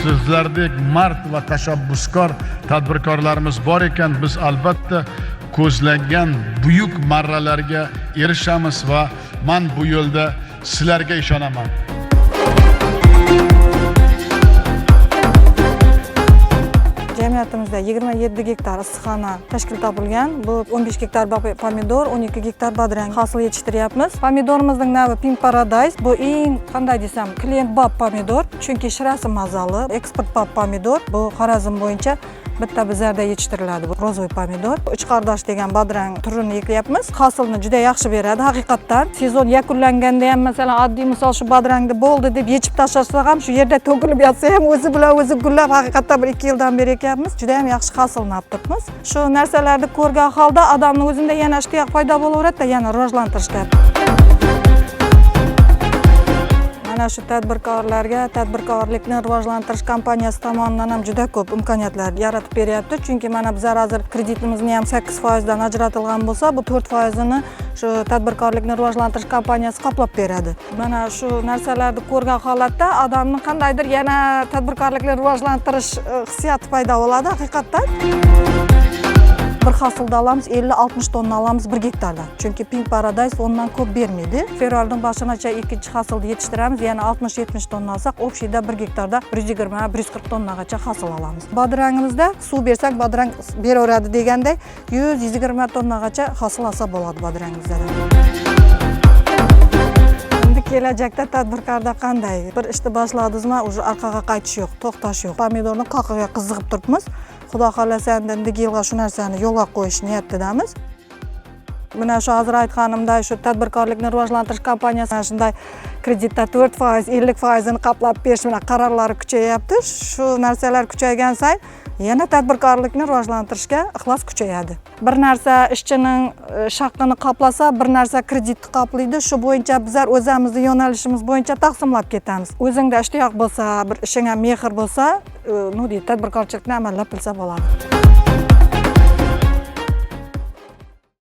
sizlardek mard va tashabbuskor tadbirkorlarimiz bor ekan, biz albatta ko'zlangan buyuk marralarga erishamiz va men bu yo'lda sizlarga ishonaman. Cemiyatimizda 27 gektar issiqxona tashkil topilgan. Bu 15 gektar pomidor, 12 gektar badrang hosil yetishtiryapmiz. Pomidorimizning navi Pink Paradise. Bu eng qanday desam, klient-bop pomidor, chunki shirasi mazali, eksportbop pomidor. Bu Xorazm bo'yicha bitta bizlarda yetishtiriladi bu rozoy pomidor. Uch qardosh degan badrang turini eklayapmiz. Hosilni juda yaxshi beradi haqiqatdan. Sezon yakunlanganda ham masalan oddiy misol shu badrangni bo'ldi deb yechib tashlasa ham shu yerda to'kilib yotsa ham o'zi bilan o'zi gullab haqiqatdan bir 2 yildan beri ekyapmiz. Juda ham yaxshi hosilni olib turibmiz. Shu narsalarni ko'rgan holda odamning o'zida yana ishtiyoq paydo bo'laveradi, yana rivojlantirishga. Mana shu tadbirkorlarga tadbirkorlikni rivojlantirish kompaniyasi tomonidan ham juda ko'p imkoniyatlar yaratib beryapti. Chunki mana bizlar hozir kreditimizni ham 8% dan ajratilgan bo'lsa, bu 4% ni shu tadbirkorlikni rivojlantirish kompaniyasi qoplab beradi. Mana shu narsalarni ko'rgan holatda odamning qandaydir yana tadbirkorlikni rivojlantirish hissiyoti paydo bo'ladi haqiqatdan. Bir hosilda olamiz 50-60 tonna olamiz 1 gektardan. Chunki Pink Paradise ondan ko'p bermaydi. Fevralning boshigacha ikkinchi hosilni yetishtiramiz, yana 60-70 tonna olsak, o'pshida 1 gektarda 120-140 tonnagacha hosil olamiz. Badrangimizda suv bersak, badrang beraveradi deganday 100-120 tonnagacha hosil olsa bo'ladi badrangimizda. Kelajakda tadbirkorda qanday bir ishni boshladingizmi, o'zi orqaga qaytish yo'q, to'xtash yo'q. Pomidorni qoqiga qizig'ib turibmiz. Xudo xolasa endi yilga shu narsani yo'lga qo'yish niyatidamiz. Mana shu hozir aytganimday shu tadbirkorlikni rivojlantirish kompaniyasi shunday kreditda 4%, 50% ni qoplab berish bilan qarorlari kuchayapti. Shu narsalar kuchaygan sayin yana tadbirkorlikni rivojlantirishga ixlos kuchayadi. Bir narsa ishchining shaqqini qoplasa, bir narsa kreditni qoplaydi. Shu bo'yicha bizlar o'zimizning yo'nalishimiz bo'yicha taqsimlab ketamiz. O'zingda ishtiyoq bo'lsa, bir ishingga mehr bo'lsa, tadbirkorchilikni amallab bilsa bo'ladi.